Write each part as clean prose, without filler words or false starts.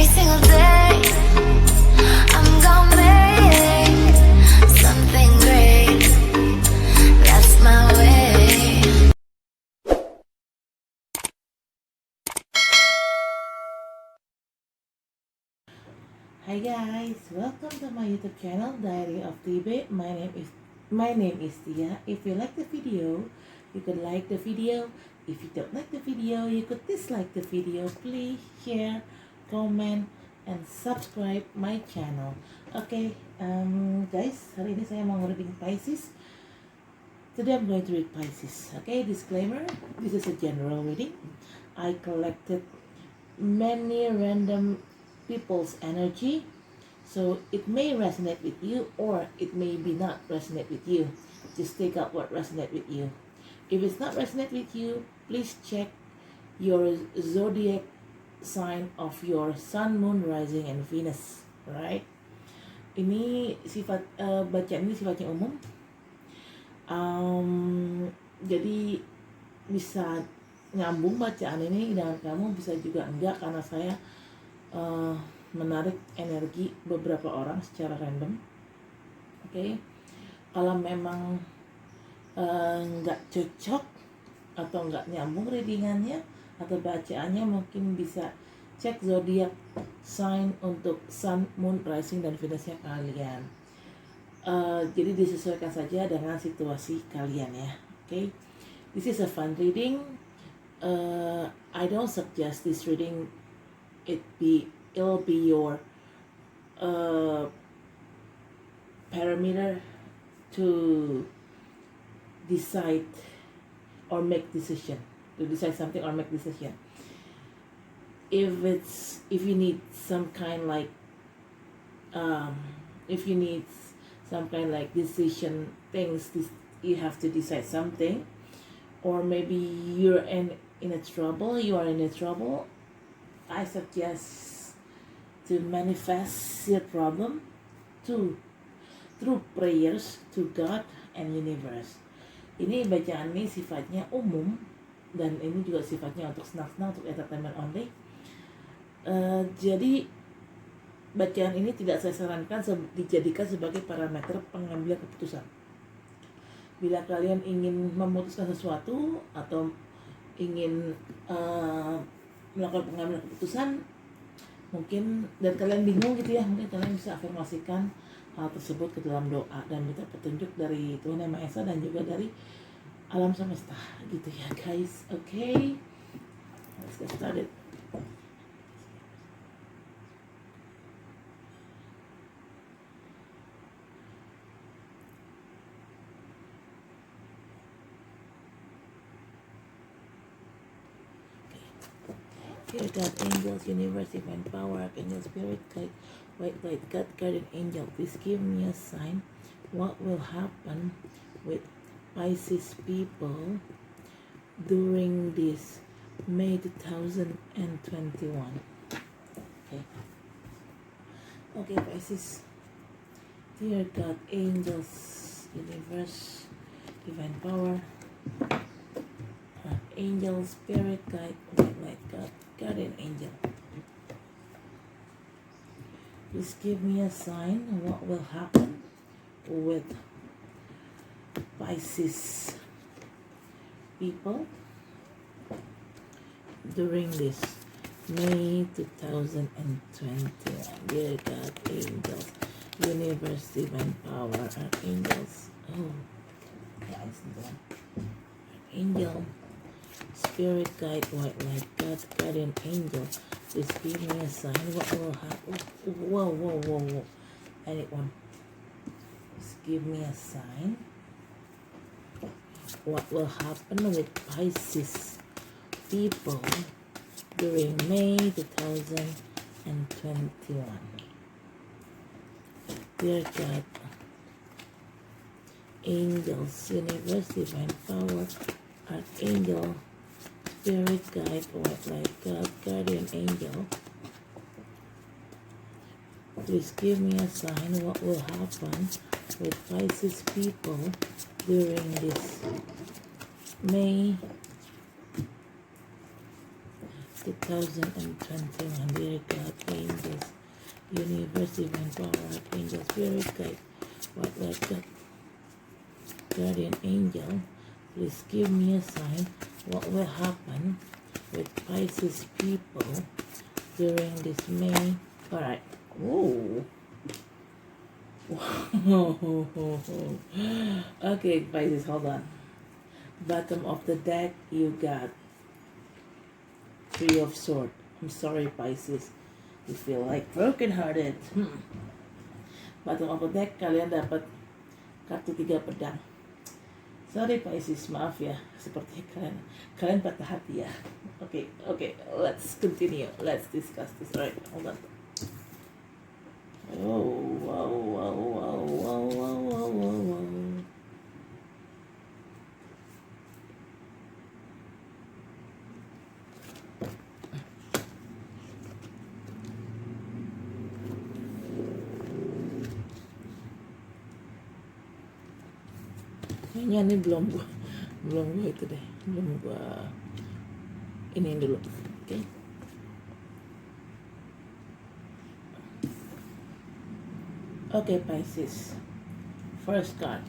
every single day. I'm gonna make something great. That's my way. Hi guys, welcome to my YouTube channel Diary of TB. My name is Tia. If you like the video, you could like the video. If you don't like the video, you could dislike the video. Please share, comment, and subscribe my channel. Okay, guys, hari ini saya mau reading Pisces. Today I'm going to read Pisces. Okay, disclaimer: this is a general reading. I collected many random people's energy, so it may resonate with you or it may be not resonate with you. Just take out what resonate with you. If it's not resonate with you, please check your zodiac sign of your sun, moon, rising, and Venus. Right? Ini sifat bacaan ini sifatnya umum. Jadi bisa nyambung bacaan ini dengan kamu, bisa juga enggak, karena saya menarik energi beberapa orang secara random. Oke, kalau memang nggak cocok atau nggak nyambung readingannya atau bacaannya, mungkin bisa cek zodiak sign untuk sun, moon, rising, dan Venusnya kalian. Jadi disesuaikan saja dengan situasi kalian ya. Oke, this is a fun reading. I don't suggest this reading it'll be your parameter to decide or make decision, to decide something or make decision. If you need some kind like decision things, you have to decide something, or maybe you are in a trouble, I suggest to manifest your problem through prayers to God and universe. Ini bacaan ini sifatnya umum dan ini juga sifatnya untuk senang-senang, untuk entertainment only. Jadi bacaan ini tidak saya sarankan dijadikan sebagai parameter pengambilan keputusan. Bila kalian ingin memutuskan sesuatu atau ingin melakukan pengambilan keputusan, mungkin, dan kalian bingung gitu ya, mungkin kalian bisa afirmasikan hal tersebut ke dalam doa dan minta petunjuk dari Tuhan Yang Maha Esa dan juga dari alam semesta gitu ya guys. Okay, let's get started. Dear God, angels, universe, divine power, archangel, spirit, guide, white light, God, guardian angel, please give me a sign. What will happen with Pisces people during this May 2021? Okay, Pisces. Dear God, angels, universe, divine power, angel, spirit, guide, white light, God, guardian angel, please give me a sign. What will happen with Pisces people during this May 2021? Dear God, angels, universe, divine power, archangels, angel, spirit, guide, white light, God, guardian angel, please give me a sign. What will happen? Whoa. Anyone, please give me a sign. What will happen with Pisces people during May 2021? Dear God, angels, universe, divine power, archangel, spirit, guide, white light, God, guardian angel, please give me a sign. What will happen with Pisces people during this May 2021? Dear God, angels, universe, divine power, archangel, spirit guide, what like God, guardian angel, please give me a sign what will happen with Pisces people during this May. Alright. Whoa. Okay, Pisces, hold on. Bottom of the deck, you got Three of Swords. I'm sorry, Pisces. You feel like broken-hearted. Bottom of the deck, kalian dapat kartu 3 pedang. Sorry, Pisces, maaf ya. Seperti kalian patah hati ya. Okay, let's continue. Let's discuss this. Alright, hold on. Wow. Kayaknya ini belum gua itu deh, belum gua ini dulu. Okay, Pisces. First card,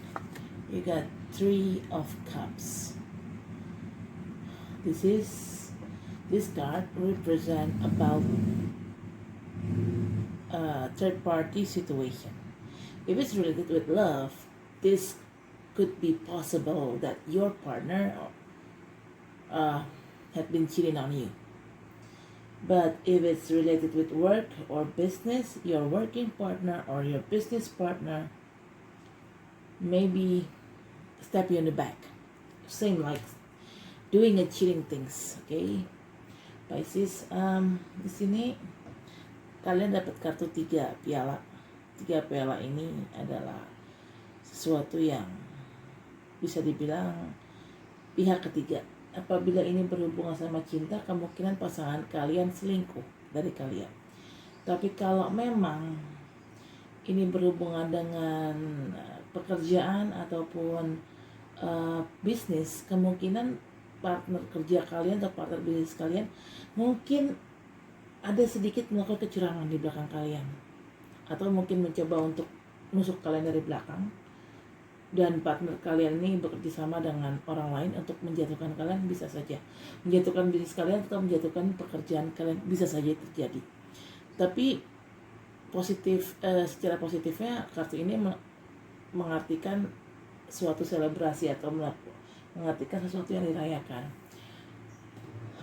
you got Three of Cups. This card represent about a third party situation. If it's related with love, this could be possible that your partner had been cheating on you. But if it's related with work or business, your working partner or your business partner maybe stab you in the back. Same like doing a cheating things, okay? Pisces, di sini kalian dapat kartu 3 piala. 3 piala ini adalah sesuatu yang bisa dibilang pihak ketiga. Apabila ini berhubungan sama cinta, kemungkinan pasangan kalian selingkuh dari kalian. Tapi kalau memang ini berhubungan dengan pekerjaan ataupun bisnis, kemungkinan partner kerja kalian atau partner bisnis kalian mungkin ada sedikit melakukan kecurangan di belakang kalian, atau mungkin mencoba untuk nusuk kalian dari belakang. Dan partner kalian ini bekerja sama dengan orang lain untuk menjatuhkan kalian, bisa saja menjatuhkan bisnis kalian atau menjatuhkan pekerjaan kalian, bisa saja terjadi. Tapi secara positifnya kartu ini mengartikan suatu selebrasi atau mengartikan sesuatu yang dirayakan.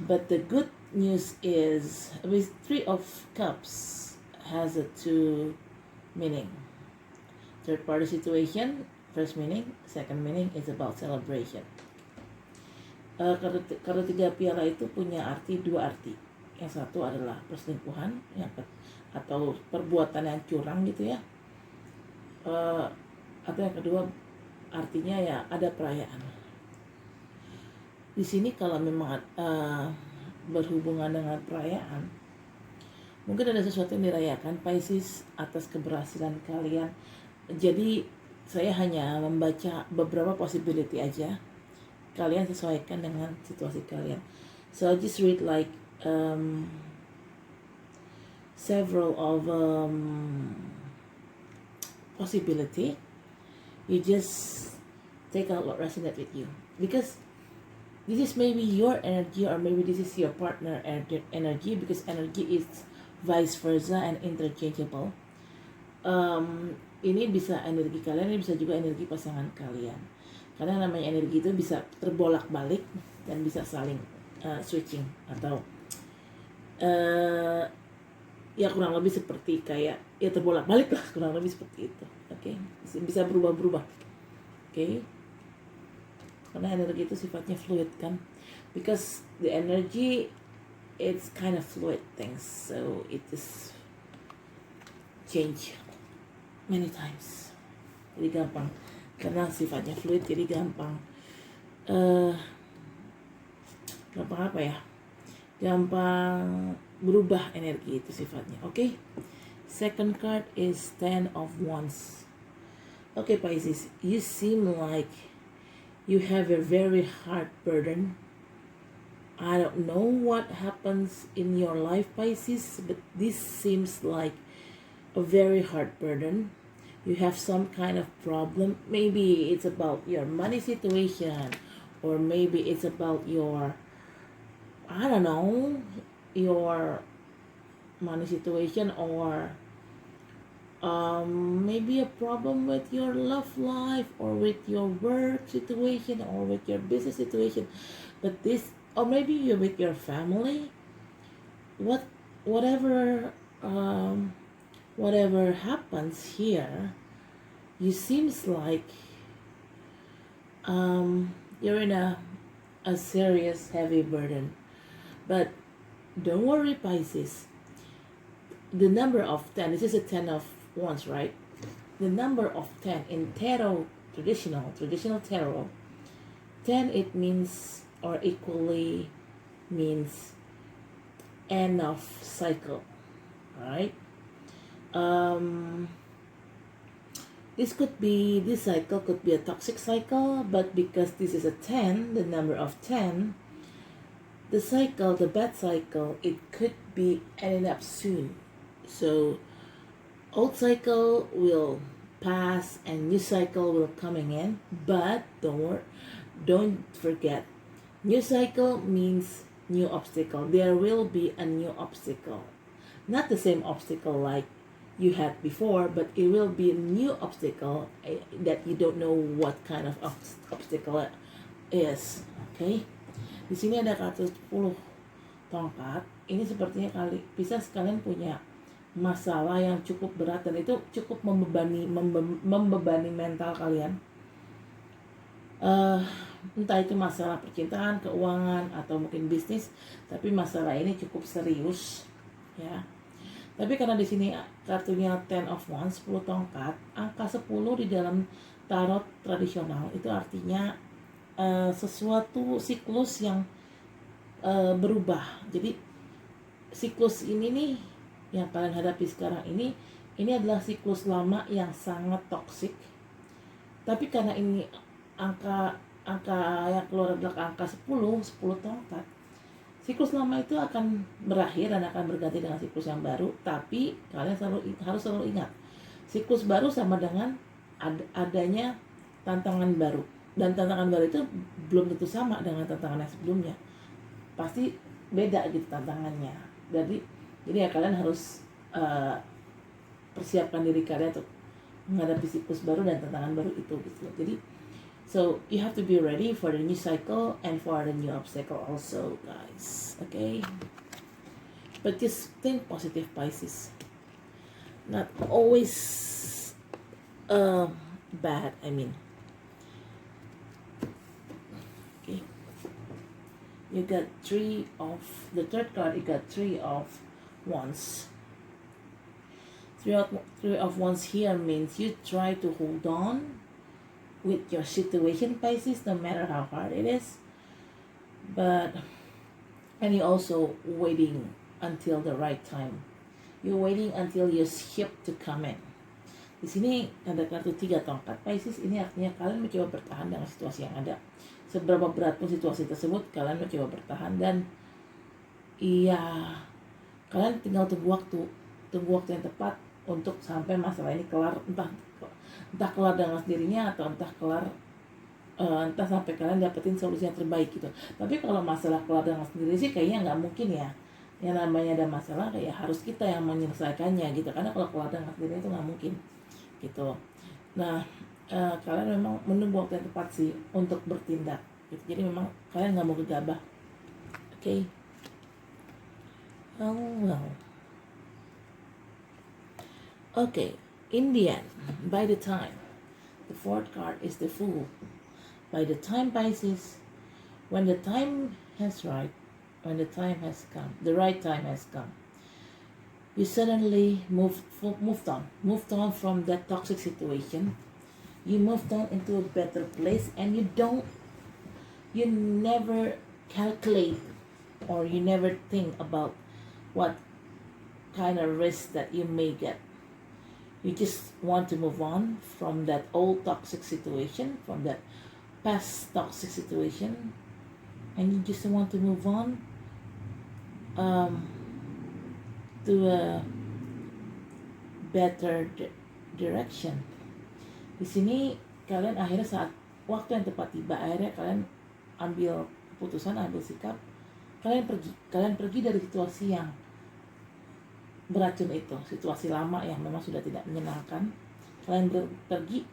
But the good news is with Three of Cups has a two meaning. Third party situation, first meaning, second meaning is about celebration. Kartu 3 piala itu punya dua arti. Yang satu adalah perselingkuhan, atau perbuatan yang curang gitu ya. Atau yang kedua artinya ya ada perayaan. Di sini kalau memang berhubungan dengan perayaan, mungkin ada sesuatu yang dirayakan Pisces atas keberhasilan kalian. Jadi saya hanya membaca beberapa possibility aja. Kalian sesuaikan dengan situasi kalian. So I just read like several of possibility. You just take out what resonates with you, because this is maybe your energy, or maybe this is your partner energy, because energy is vice versa and interchangeable. Ini bisa energi kalian, ini bisa juga energi pasangan kalian. Karena namanya energi itu bisa terbolak-balik dan bisa saling switching atau ya kurang lebih seperti kayak ya terbolak-balik lah, kurang lebih seperti itu. Oke, bisa berubah-berubah. Oke. Karena energi itu sifatnya fluid kan. Because the energy it's kind of fluid things, so it is change many times. Jadi gampang, karena sifatnya fluid, jadi gampang apa ya, gampang berubah energi itu sifatnya. Okay? Second card is Ten of Wands. Okay, Pisces, you seem like you have a very hard burden. I don't know what happens in your life, Pisces, but this seems like a very hard burden. You have some kind of problem. Maybe it's about your money situation, or maybe it's about your, I don't know, your money situation, or maybe a problem with your love life, or with your work situation, or with your business situation. But this, or maybe you're with your family. What, whatever, whatever happens here, you seems like you're in a serious heavy burden. But don't worry, Pisces. The number of 10, this is a 10 of wands, right? The number of 10 in tarot, traditional tarot, 10, it means, or equally means, end of cycle. Alright, this cycle could be a toxic cycle, but because this is a 10, the number of 10, the cycle, the bad cycle, it could be ending up soon. So old cycle will pass and new cycle will coming in, but don't forget, new cycle means new obstacle. There will be a new obstacle, not the same obstacle like you had before, but it will be a new obstacle that you don't know what kind of obstacle it is. Okay, di sini ada kartu 10 tongkat. Ini sepertinya Pisces kalian punya masalah yang cukup berat, dan itu cukup membebani mental kalian. Entah itu masalah percintaan, keuangan, atau mungkin bisnis, tapi masalah ini cukup serius, ya. Tapi karena di sini kartunya 10 of Wands, 10 tongkat, angka 10 di dalam tarot tradisional itu artinya sesuatu siklus yang berubah. Jadi siklus ini nih yang kalian hadapi sekarang ini adalah siklus lama yang sangat toksik. Tapi karena ini angka yang keluar adalah angka 10 tongkat, siklus lama itu akan berakhir dan akan berganti dengan siklus yang baru. Tapi kalian harus selalu ingat, siklus baru sama dengan adanya tantangan baru, dan tantangan baru itu belum tentu sama dengan tantangan yang sebelumnya, pasti beda gitu tantangannya. Jadi ya kalian harus persiapkan diri kalian untuk menghadapi siklus baru dan tantangan baru itu gitu. Jadi so you have to be ready for the new cycle and for the new obstacle also, guys. Okay, but just think positive, Pisces. Not always bad, I mean. Okay, you got the third card, you got 3 of Wands. 3 of Wands here means you try to hold on with your situation, Pisces, no matter how hard it is. And you're also waiting until the right time. You're waiting until your ship to come in. Di sini ada kartu 3 tongkat, Pisces. Ini artinya kalian mencoba bertahan dengan situasi yang ada. Seberapa berat pun situasi tersebut, kalian mencoba bertahan, dan iya, kalian tinggal tunggu waktu yang tepat untuk sampai masalah ini kelar, entah kelar dengan sendirinya, atau entah sampai kalian dapetin solusi yang terbaik gitu. Tapi kalau masalah kelar dengan sendiri sih kayaknya nggak mungkin ya. Yang namanya ada masalah kayak harus kita yang menyelesaikannya gitu, karena kalau kelar dengan sendiri itu nggak mungkin gitu. Nah, kalian memang menunggu waktu yang tepat sih untuk bertindak gitu. Jadi memang kalian nggak mau gegabah. Okay. Oh well. Okay, in the end, by the time, the fourth card is the Fool. By the time, Pisces, when the time has when the time has come, the right time has come, you suddenly moved on from that toxic situation. You moved on into a better place, and you never calculate, or you never think about what kind of risk that you may get. You just want to move on from that old toxic situation, from that past toxic situation, and you just want to move on to a better direction. Di sini kalian akhirnya saat waktu yang tepat tiba, akhirnya kalian ambil keputusan, ambil sikap, kalian pergi dari situasi yang beracun itu, situasi lama yang memang sudah tidak menyenangkan. Kalian pergi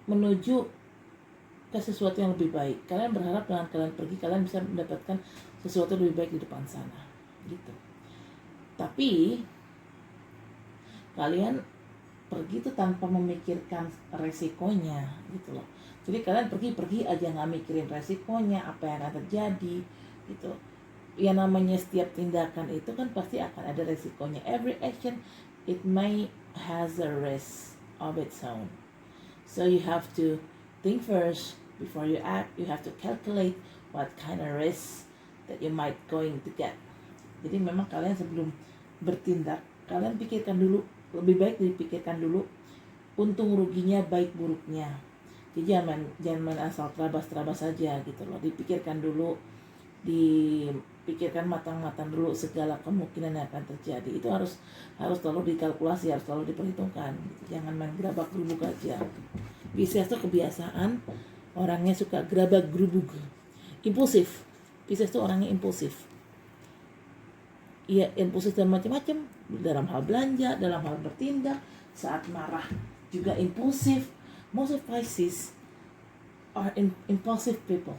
menuju ke sesuatu yang lebih baik. Kalian berharap dengan kalian pergi, kalian bisa mendapatkan sesuatu lebih baik di depan sana, gitu. Tapi kalian pergi itu tanpa memikirkan resikonya, gitu loh. Jadi kalian pergi aja nggak mikirin resikonya, apa yang akan terjadi, gitu. Yang namanya setiap tindakan itu kan pasti akan ada resikonya. Every action it may has a risk of its own. So you have to think first before you act. You have to calculate what kind of risk that you might going to get. Jadi memang kalian sebelum bertindak, kalian pikirkan dulu, lebih baik dipikirkan dulu untung ruginya, baik buruknya. Jadi jangan asal terabas saja gitu loh. Dipikirkan dulu, dipikirkan matang-matang dulu segala kemungkinan yang akan terjadi. Itu harus selalu dikalkulasi, harus selalu diperhitungkan. Jangan main gerabak gerubuk aja. Pisces tuh kebiasaan orangnya suka gerabak gerubuk, impulsif. Pisces tuh orangnya impulsif. Iya, impulsif dalam macam-macam, dalam hal belanja, dalam hal bertindak, saat marah juga impulsif. Most of Pisces are impulsive people.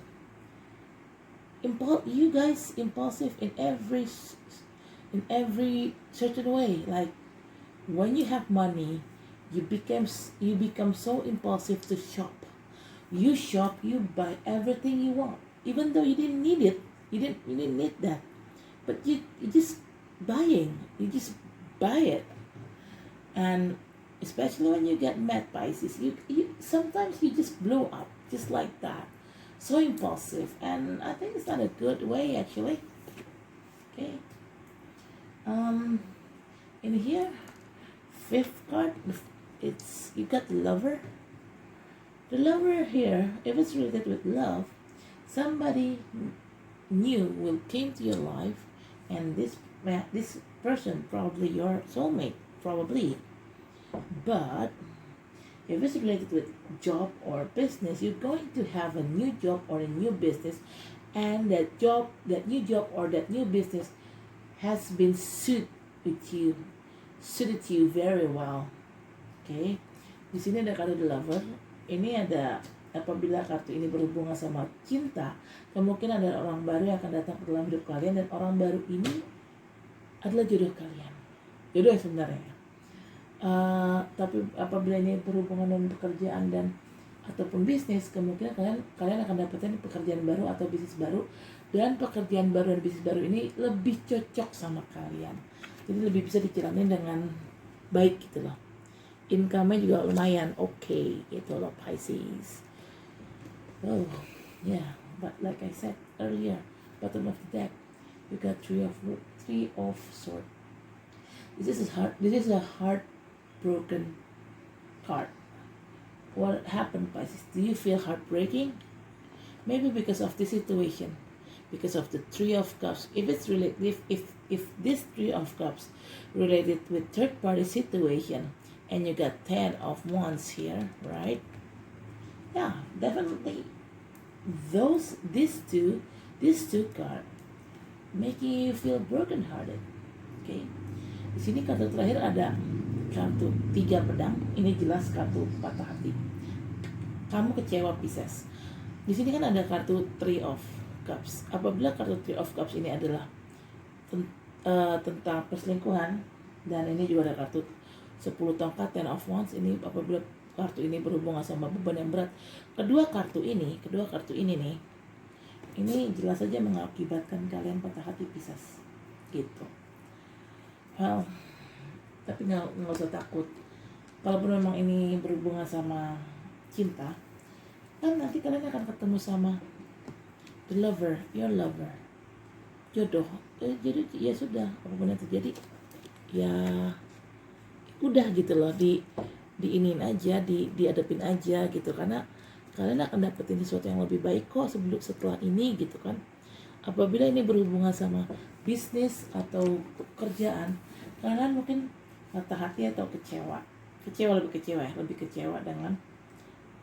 You guys impulsive in every certain way. Like when you have money, you become so impulsive to shop. You shop, you buy everything you want, even though you didn't need it. You didn't need that, but you just buying. You just buy it, and especially when you get mad, Pisces, you sometimes you just blow up just like that. So impulsive, and I think it's not a good way actually. Okay. In here, fifth card, you got the Lover. The Lover here, if it's related with love, somebody new will came to your life, and this person probably your soulmate, probably. But if it's related with job or business, you're going to have a new job or a new business, and that new job or that new business has been suited you very well. Okay, di sini ada kartu The Lover. Ini ada, apabila kartu ini berhubungan sama cinta, kemungkinan ada orang baru yang akan datang ke dalam hidup kalian, dan orang baru ini adalah jodoh kalian. Jodoh sebenarnya. Tapi apabila ini berhubungan dengan pekerjaan dan ataupun bisnis, kemungkinan kalian akan dapatkan pekerjaan baru atau bisnis baru, dan pekerjaan baru dan bisnis baru ini lebih cocok sama kalian. Jadi lebih bisa dijalani dengan baik gitu loh. Income-nya juga lumayan okay gitu loh, Pisces. Oh yeah, but like I said earlier, bottom of the deck, you got three of swords. This is a heartbroken card. What happened, Pisces? Do you feel heartbreaking? Maybe because of this situation, because of the Three of Cups. If it's related, if this Three of Cups related with third party situation, and you got 10 of Wands here, right? Yeah, definitely. These two cards making you feel broken-hearted. Okay. Di sini kartu terakhir ada kartu 3 pedang. Ini jelas kartu patah hati. Kamu kecewa, Pisces. Di sini kan ada kartu Three of Cups. Apabila kartu Three of Cups ini adalah tentang perselingkuhan, dan ini juga ada kartu 10 tongkat, 10 of Wands. Ini apabila kartu ini berhubungan sama beban yang berat. Kedua kartu ini nih, ini jelas saja mengakibatkan kalian patah hati, Pisces. Gitu. Well, tapi nggak usah takut. Kalaupun memang ini berhubungan sama cinta, kan nanti kalian akan ketemu sama the lover, your lover, jodoh. Jadi ya sudah, apapun yang terjadi, ya udah gitu loh, diinin aja, dihadapin aja gitu, karena kalian akan dapetin sesuatu yang lebih baik kok setelah ini gitu kan. Apabila ini berhubungan sama bisnis atau pekerjaan, kalian mungkin patah hati atau kecewa. Lebih kecewa dengan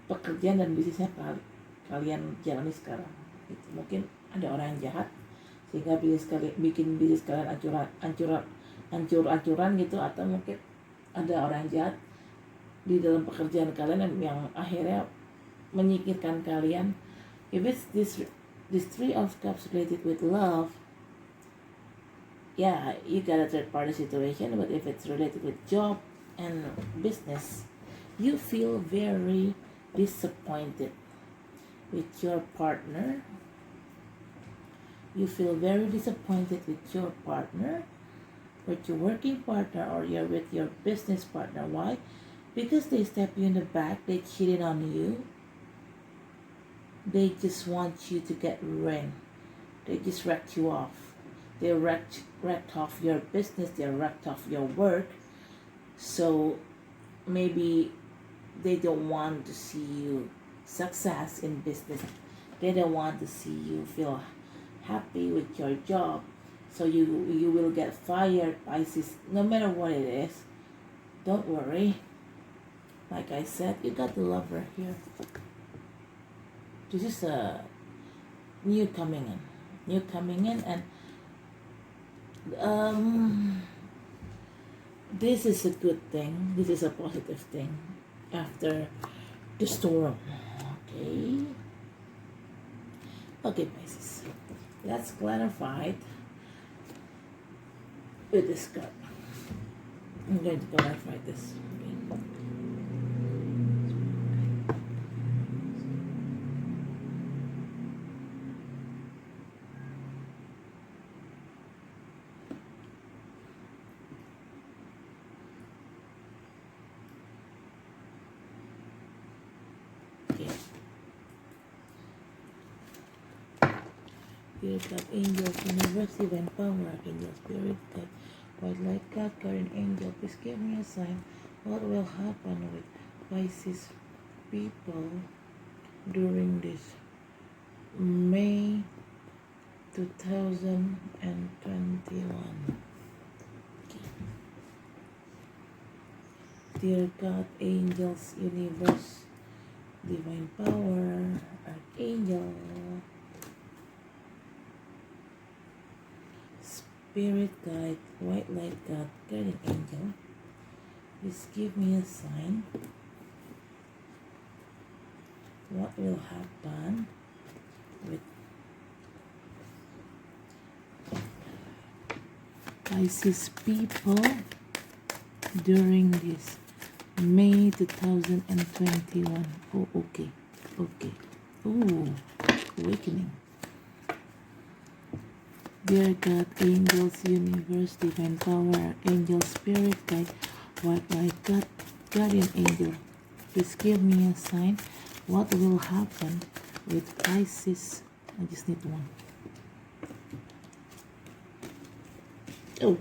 pekerjaan dan bisnisnya kalian jalani sekarang. Gitu. Mungkin ada orang yang jahat sehingga bikin bisnis kalian hancur-hancuran gitu, atau mungkin ada orang yang jahat di dalam pekerjaan kalian yang akhirnya menyingkirkan kalian. If it's this Three of Cups related with love, yeah, you got a third party situation. But if it's related with job and business, you feel very disappointed with your partner. You feel very disappointed with your partner, with your working partner, or you're with your business partner. Why? Because they stab you in the back, they cheated on you. They just want you to get ruined. They just wrecked you off. They wrecked off your business, they wrecked off your work. So maybe they don't want to see you success in business. They don't want to see you feel happy with your job. So you will get fired, Pisces, no matter what it is. Don't worry. Like I said, you got the lover here. This is a new coming in, and this is a good thing. This is a positive thing after the storm. Okay, Pisces. Let's clarify it with this card. I'm going to clarify this. Spirit guide, angels, universe, divine power, archangel, spirit guide, white light God, guardian angel, please give me a sign. What will happen with Pisces people during this May 2021? Dear God, angels, universe, divine power, archangel, spirit guide, white light God, guardian angel, please give me a sign. What will happen with Pisces people during this May 2021? Oh, okay. Ooh, awakening. Dear God, angels, universe, divine power, angel, spirit guide, white light God, guardian angel, please give me a sign. What will happen with Pisces? I just need one. Oh.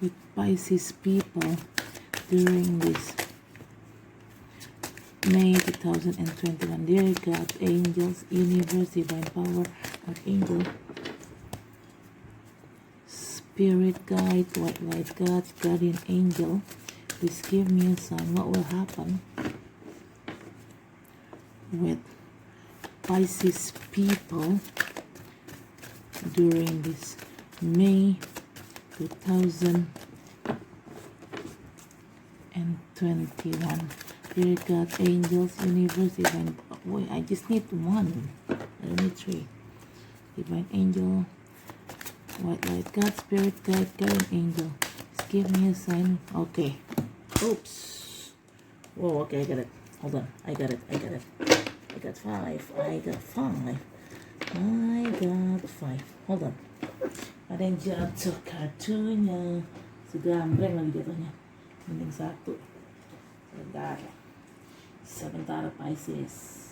With Pisces people during this May 2021. Dear God, angels, universe, divine power, archangel, spirit guide, white light God, guardian angel, please give me a sign. What will happen with Pisces people during this May 2021? Dear God, angels, universe, divine. Wait, I just need one. I don't need three. Divine angel, white light God, spirit guide, guardian angel. Just give me a sign. Okay. Oops. Whoa, okay, I got it. Hold on. I got it. I got five. Hold on. Ada yang jatuh kartunya. Sudah ambreng lagi jatuhnya. Mending satu. Sebentar Pisces.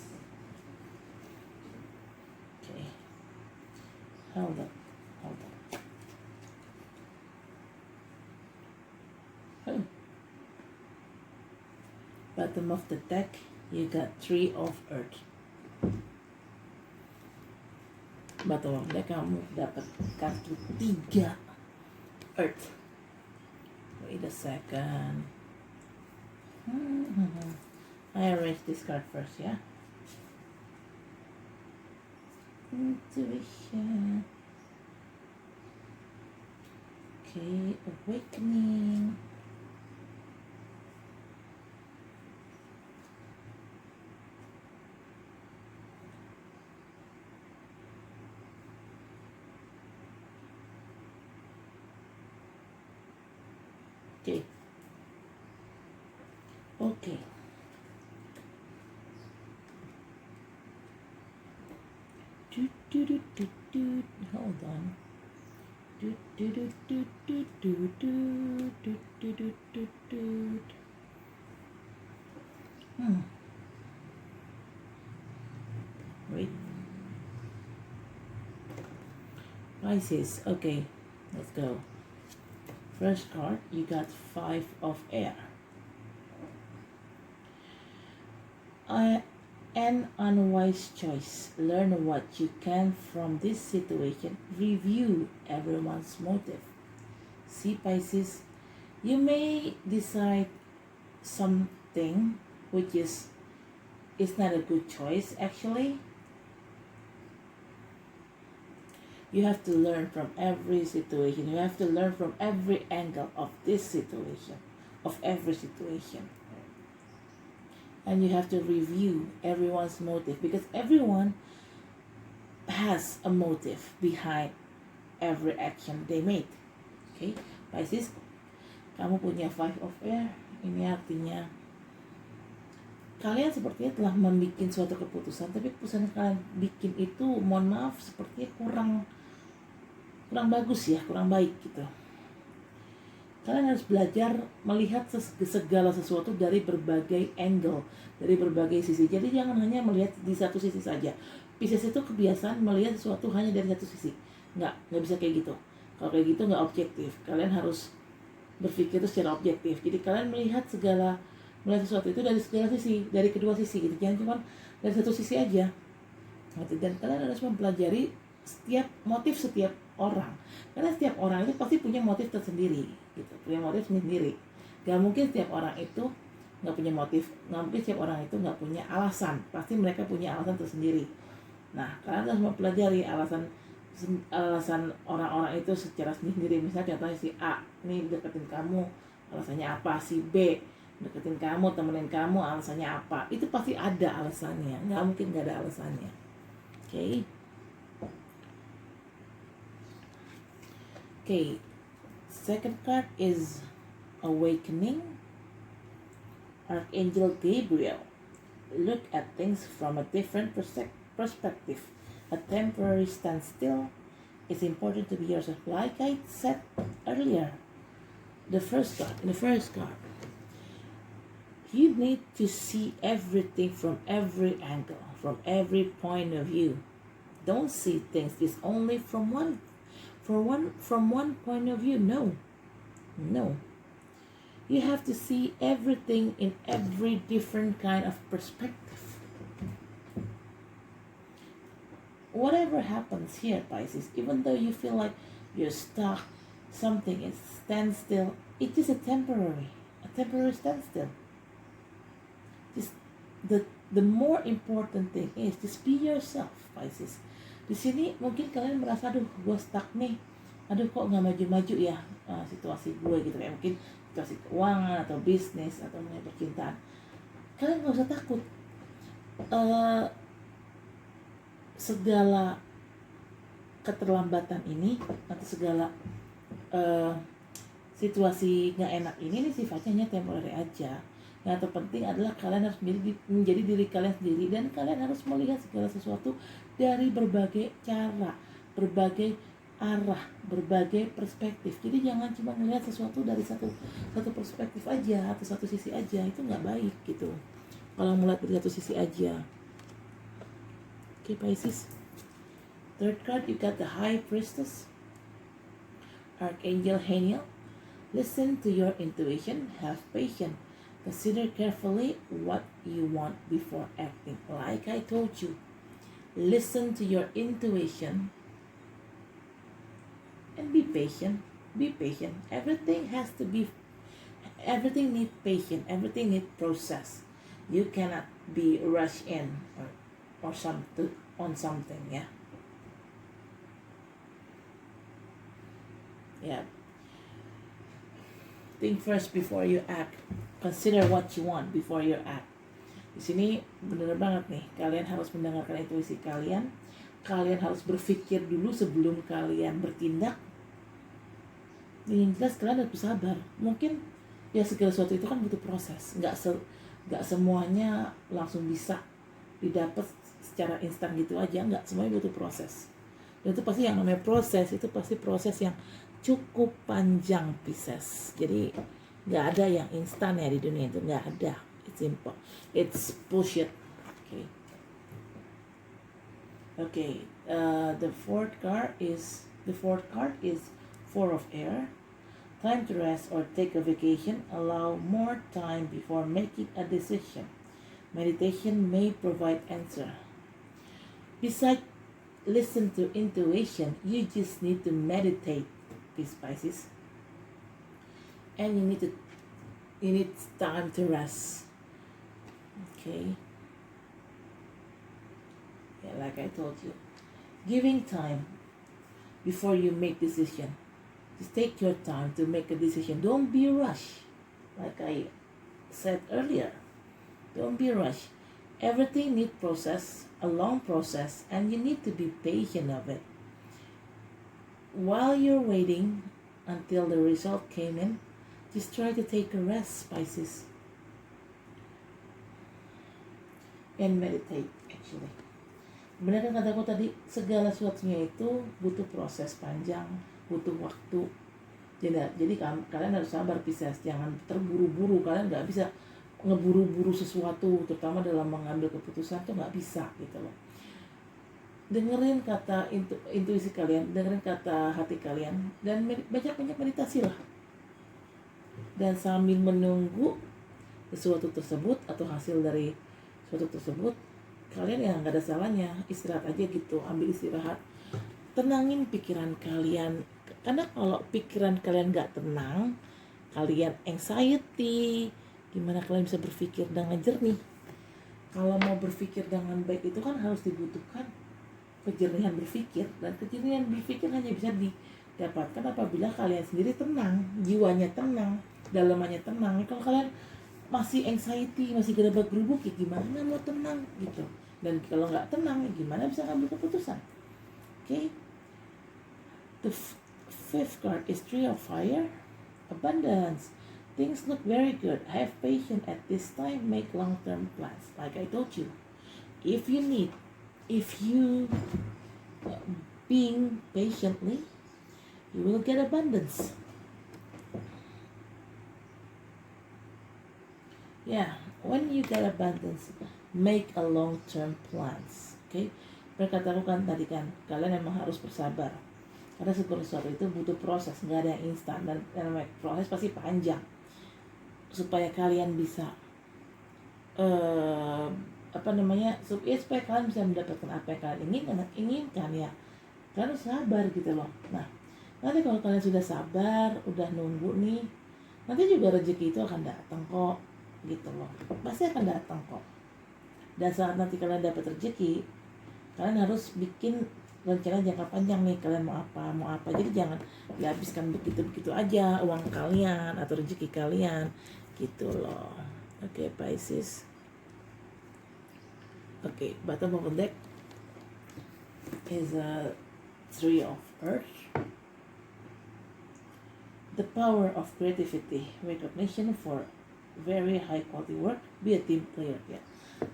Okay. Hold on. Bottom of the deck, you got Three of Earth. Bottom of deck, kamu dapat kartu 3 Earth. Wait a second. I arrange this card first, ya. Intuition. Okay, awakening. Okay. Okay. Hold on. Wait. Pisces. Okay, let's go. First card, you got 5 of air. An unwise choice. Learn what you can from this situation. Review everyone's motive. See, Pisces, you may decide something which is not a good choice actually. You have to learn from every situation. You have to learn from every angle of this situation, of every situation. And you have to review everyone's motive because everyone has a motive behind every action they made. Okay, Pisces, kamu punya 5 of air. Ini artinya kalian sepertinya telah membuat suatu keputusan, tapi keputusan yang kalian bikin itu, mohon maaf, sepertinya kurang bagus ya, kurang baik gitu. Kalian harus belajar melihat segala sesuatu dari berbagai angle, dari berbagai sisi. Jadi jangan hanya melihat di satu sisi saja. Pisces itu kebiasaan melihat sesuatu hanya dari satu sisi. Nggak bisa kayak gitu. Kalau kayak gitu nggak objektif. Kalian harus berpikir itu secara objektif. Jadi kalian melihat sesuatu itu dari segala sisi, dari kedua sisi gitu. Jangan cuma dari satu sisi aja. Dan kalian harus mempelajari setiap orang. Karena setiap orang itu pasti punya motif tersendiri gitu, punya motif sendiri. Gak mungkin setiap orang itu nggak punya motif, nggak mungkin setiap orang itu nggak punya alasan. Pasti mereka punya alasan tersendiri. Nah, kalian harus mempelajari alasan orang-orang itu secara sendiri. Misalnya contohnya si A nih deketin kamu, alasannya apa? Si B deketin kamu, temenin kamu, alasannya apa? Itu pasti ada alasannya. Nggak mungkin nggak ada alasannya. Oke. Okay, second card is Awakening. Archangel Gabriel. Look at things from a different perspective. A temporary standstill is important to be yourself. Like I said earlier, in the first card, you need to see everything from every angle, from every point of view. Don't see things just only from one point of view. No. You have to see everything in every different kind of perspective. Whatever happens here, Pisces, even though you feel like you're stuck, something is standstill, it is a temporary standstill. Just the more important thing is just be yourself, Pisces. Di sini mungkin kalian merasa, aduh gue stuck nih, aduh kok nggak maju-maju ya situasi gue gitu, kayak mungkin situasi keuangan atau bisnis atau mengenai percintaan. Kalian nggak usah takut. Segala keterlambatan ini atau segala situasi nggak enak ini sifatnya hanya temporary aja. Yang terpenting adalah kalian harus menjadi diri kalian sendiri, dan kalian harus melihat segala sesuatu dari berbagai cara, berbagai arah, berbagai perspektif. Jadi jangan cuma melihat sesuatu dari satu perspektif aja atau satu sisi aja, itu nggak baik gitu. Kalau melihat dari satu sisi aja. Okay, Pisces. Third card, you got the High Priestess. Archangel Haniel. Listen to your intuition. Have patience. Consider carefully what you want before acting. Like I told you, listen to your intuition. and be patient. Be patient. Everything need patience. Everything need process. You cannot be rushed in or something on something. Yeah. Think first before you act. Consider what you want before you act. Di sini bener banget nih, kalian harus mendengarkan intuisi kalian. Kalian harus berpikir dulu sebelum kalian bertindak. Yang jelas kalian harus bersabar. Mungkin ya segala sesuatu itu kan butuh proses. Nggak semuanya langsung bisa didapat secara instan gitu aja. Nggak, semuanya butuh proses. Dan itu pasti yang namanya proses, itu pasti proses yang cukup panjang, Pisces. Jadi nggak ada yang instan ya di dunia itu, nggak ada. It's simple. It's bullshit. Okay. The fourth card is Four of Air. Time to rest or take a vacation. Allow more time before making a decision. Meditation may provide answer. Besides, listen to intuition. You just need to meditate, Pisces. And you need time to rest. Okay. Yeah, like I told you, giving time before you make decision. Just take your time to make a decision. Don't be rushed. Like I said earlier, don't be rushed. Everything needs process, a long process, and you need to be patient of it. While you're waiting until the result came in, just try to take a rest, Pisces. And meditate, actually. Benar kan kataku tadi, segala sesuatunya itu butuh proses panjang, butuh waktu. Jadi kalian harus sabar, Pisces. Jangan terburu-buru. Kalian nggak bisa ngeburu-buru sesuatu, terutama dalam mengambil keputusan tuh nggak bisa gitu loh. Dengerin kata intuisi kalian, dengerin kata hati kalian, dan banyak-banyak meditasi lah. Dan sambil menunggu sesuatu tersebut atau hasil dari sesuatu tersebut, kalian ya nggak ada salahnya istirahat aja gitu, ambil istirahat, tenangin pikiran kalian. Karena kalau pikiran kalian nggak tenang, kalian anxiety, gimana kalian bisa berpikir dengan jernih? Kalau mau berpikir dengan baik itu kan harus dibutuhkan kejernihan berpikir, dan kejernihan berpikir hanya bisa didapatkan apabila kalian sendiri tenang, jiwanya tenang, dalamannya tenang. Kalau kalian masih anxiety, masih gerabak-gerubuk, ya gimana mau tenang gitu. Dan kalau nggak tenang, ya gimana bisa ngambil keputusan? Okay. The fifth card is Three of Fire. Abundance. Things look very good. Have patience at this time. Make long-term plans. Like I told you, if you being patiently, you will get abundance. Yeah, when you get abundance, make a long-term plans. Okay, berkatakan tadi kan, kalian memang harus bersabar. Karena segala sesuatu itu butuh proses, nggak ada yang instan, dan proses pasti panjang. Supaya kalian bisa supaya kalian bisa mendapatkan apa yang kalian inginkan ya, kalian harus sabar gitu loh. Nah, nanti kalau kalian sudah sabar, udah nunggu nih, nanti juga rezeki itu akan datang kok, gitu loh. Pasti akan datang kok. Dan saat nanti kalian dapat rezeki, kalian harus bikin rencana jangka panjang nih, kalian mau apa. Jadi jangan dihabiskan begitu aja uang kalian atau rezeki kalian, gitu loh. Oke, Pisces. Okay, bottom of the deck is a Three of Earth. The power of creativity, recognition for very high quality work. Be a team player.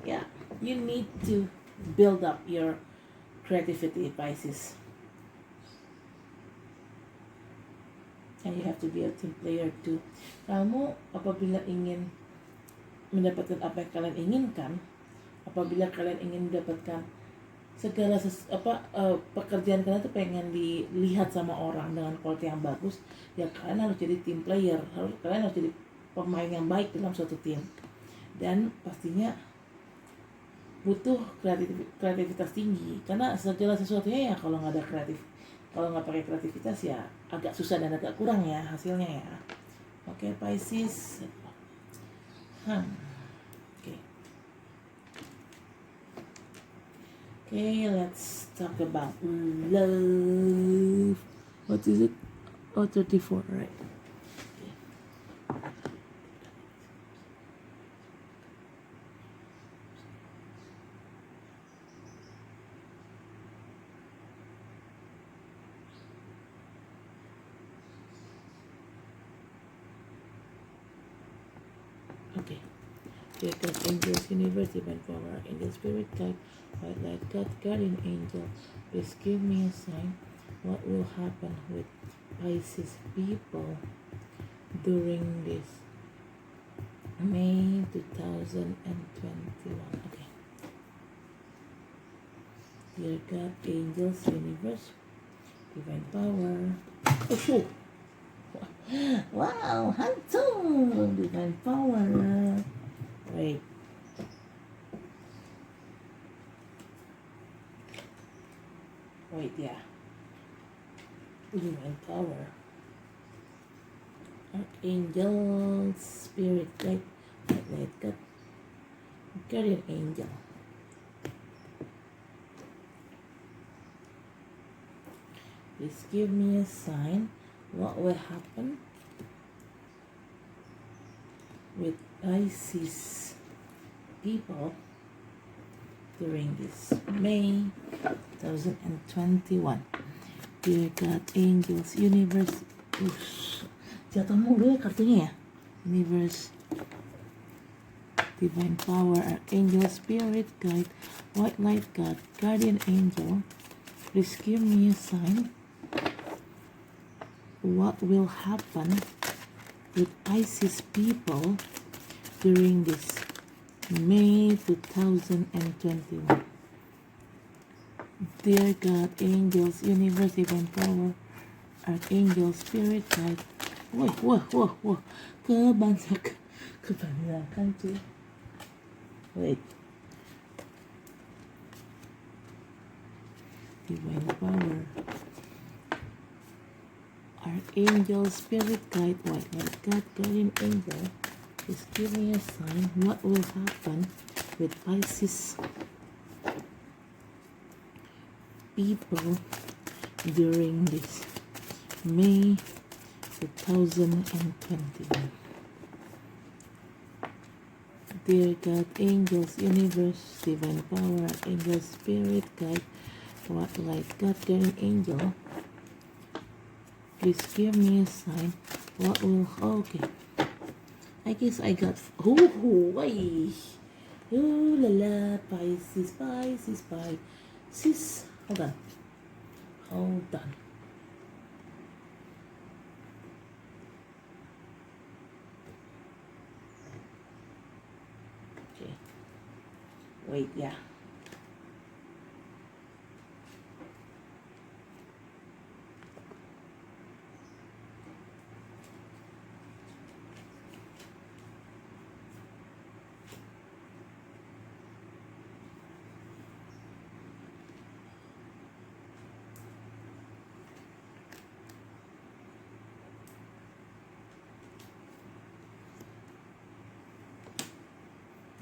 Yeah. You need to build up your creativity, Pisces. And you have to be a team player too. Kamu apabila ingin mendapatkan apa yang kalian inginkan, apabila kalian ingin mendapatkan segala pekerjaan kalian tuh pengen dilihat sama orang dengan kualitas yang bagus, ya kalian harus jadi team player. Kalian harus jadi pemain yang baik dalam suatu tim. Dan pastinya butuh kreativitas tinggi, karena segala sesuatunya ya kalau nggak ada Kalau nggak pakai kreativitas ya agak susah dan agak kurang ya hasilnya ya. Oke, Pisces. Oke. Okay, let's talk about love. What is it? Oh, 34, right? Okay. Dear God, angels, universe, divine power, angel, spirit, guide, white light, God, guardian angel, please give me a sign. What will happen with Pisces people during this May 2021? Okay. Dear God, angels, universe, divine power. Oh, shoot! Wow, handsome! Divine power. Wait. Wait, yeah. Divine power. Archangel, spirit, light, God, guardian angel. Please give me a sign. What will happen with Pisces people during this May 2021? Dear God, angels, universe. Jatuh mulu ya kartunya ya. Universe, divine power, archangel, spirit, guide, white light, God, guardian angel. Please give me a sign. What will happen with Pisces people during this May 2021? Dear God, angels, universe, divine power, archangel, spirit, guide. Wah. Kebanyakan cuy. Wait. Divine power, archangel, spirit, guide, white light, God, guardian angel. Please give me a sign. What will happen with Pisces people during this May 2021? Dear God, angels, universe, divine power, angel, spirit, guide, white light, God, guardian angel. Please give me a sign. What will... Okay. I guess I got... Why? Ooh la la, Pisces. Hold on. Okay. Wait, yeah.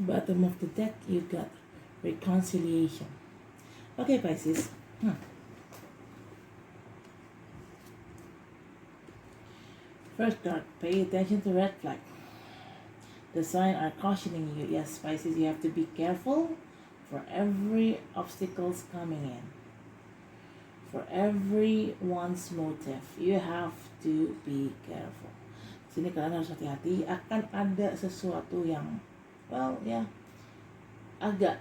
Bottom of the deck, you got reconciliation. Okay, Pisces. First card, pay attention to red flag. The signs are cautioning you. Yes, Pisces, you have to be careful for every obstacles coming in. For everyone's motive, you have to be careful. Sini kalian harus hati-hati. Akan ada sesuatu yang agak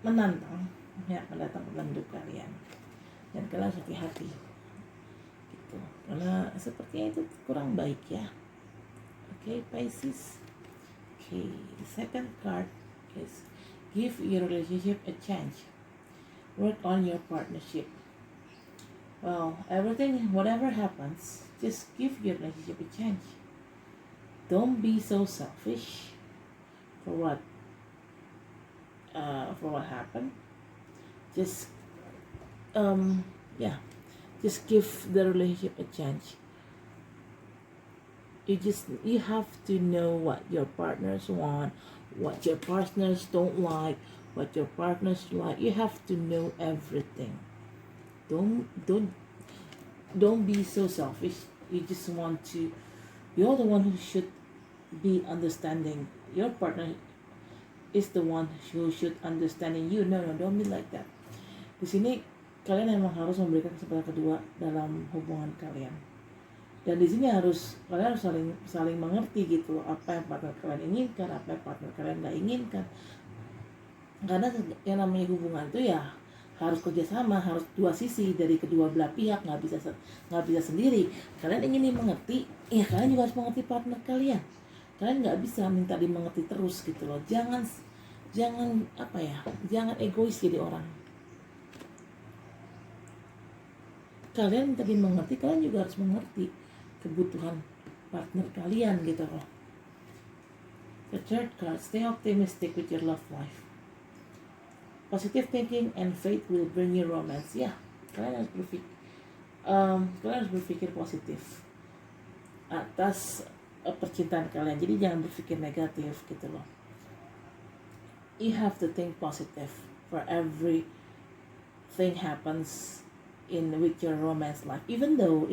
menantang yang akan datang dalam hidup kalian, dan kalian harus hati-hati gitu, karena sepertinya itu kurang baik ya. Okay, Pisces. Okay, the second card is give your relationship a chance. Work on your partnership. Well, whatever happens, just give your relationship a chance. Don't be so selfish for what happened. Just Just give the relationship a chance. You have to know what your partners want, what your partners don't like, what your partners like. You have to know everything. Don't be so selfish. You just want to. You're the one who should be understanding. Your partner is the one who should understanding you. No, don't be like that. Di sini kalian emang harus memberikan kesempatan kedua dalam hubungan kalian. Dan di sini kalian harus saling mengerti gitu loh, apa yang partner kalian inginkan, apa yang partner kalian nggak inginkan. Karena yang namanya hubungan itu ya harus kerjasama, harus dua sisi dari kedua belah pihak, nggak bisa sendiri. Kalian ingin dimengerti, ya kalian juga harus mengerti partner kalian. Kalian nggak bisa minta dimengerti terus gitu loh. Jangan egois jadi orang. Kalian minta dimengerti, kalian juga harus mengerti kebutuhan partner kalian gitu loh. The third card, stay optimistic with your love life. Positive thinking and faith will bring you romance. Ya, kalian harus berpikir positif atas percintaan kalian. Jadi jangan berpikir negatif gitu loh. You have to think positive for everything happens with your romance life. Even though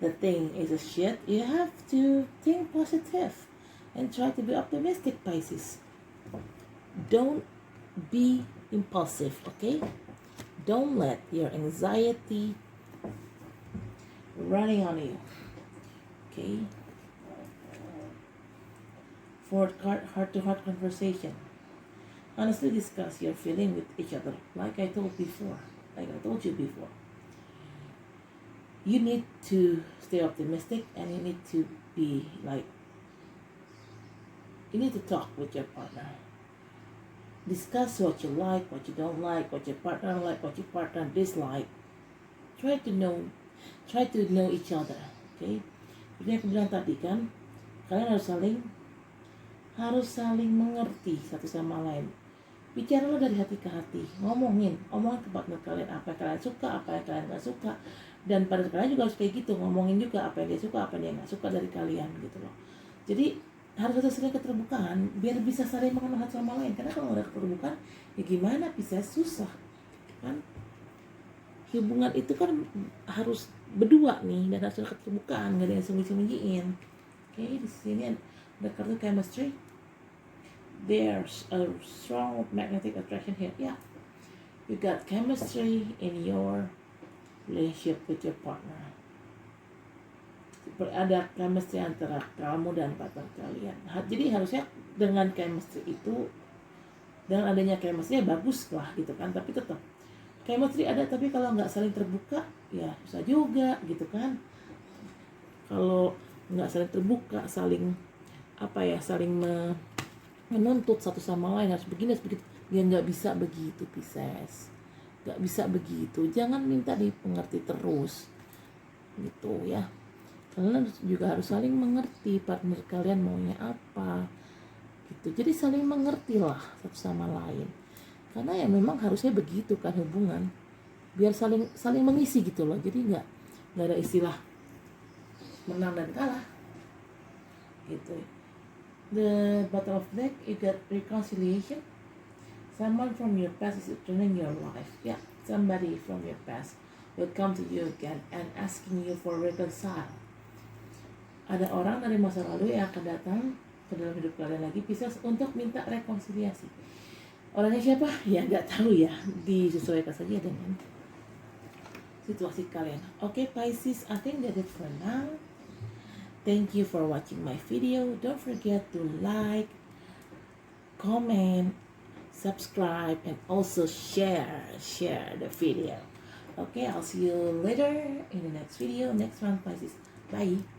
the thing is a shit, you have to think positive and try to be optimistic, Pisces. Don't be impulsive, okay? Don't let your anxiety running on you, okay? Fourth card, heart-to-heart conversation. Honestly discuss your feeling with each other, like I told you before. You need to stay optimistic, and you need to talk with your partner. Discuss what you like, what you don't like, what your partner like, what your partner dislike. Try to know each other, okay? Seperti yang aku bilang tadi kan, kalian harus saling mengerti satu sama lain. Bicaralah dari hati ke hati, ngomongin ke partner kalian apa yang kalian suka, apa yang kalian nggak suka, dan partner kalian juga harus kayak gitu, ngomongin juga apa yang dia suka, apa yang dia nggak suka dari kalian gitu loh. Jadi harus ada sering keterbukaan biar bisa saling mengenal satu sama lain. Karena kalau nggak ada keterbukaan, ya gimana bisa, susah kan? Hubungan itu kan harus berdua nih, dan harus ada keterbukaan, nggak ada yang sembunyi-sembunyiin. Oke, di sini ada kartu chemistry. There's a strong magnetic attraction here. Yeah, you got chemistry in your relationship with your partner. Ada chemistry antara kamu dan partner kalian. Jadi harusnya dengan chemistry itu, dengan adanya chemistry ya bagus lah gitu kan. Tapi tetap chemistry ada, tapi kalau nggak saling terbuka ya susah juga gitu kan. Kalau nggak saling terbuka, saling menuntut satu sama lain, harus begini, harus begitu, ya nggak bisa begitu, Pisces. Nggak bisa begitu. Jangan minta dimengerti terus gitu ya. Kalian juga harus saling mengerti partner kalian maunya apa gitu. Jadi saling mengerti lah satu sama lain, karena ya memang harusnya begitu kan hubungan, biar saling mengisi gitu loh. Jadi nggak ada istilah menang dan kalah gitu. The bottom of the deck, you got reconciliation. Someone from your past is returning your life. Yeah, somebody from your past will come to you again and asking you for reconcile. Ada orang dari masa lalu yang akan datang ke dalam hidup kalian lagi, Pisces, untuk minta rekonsiliasi. Orangnya siapa? Ya nggak tahu ya, disesuaikan saja dengan situasi kalian. Okay, Pisces, I think that's it for now. Thank you for watching my video. Don't forget to like, comment, subscribe, and also share the video. Okay, I'll see you later in the next video. Next one, Pisces. Bye.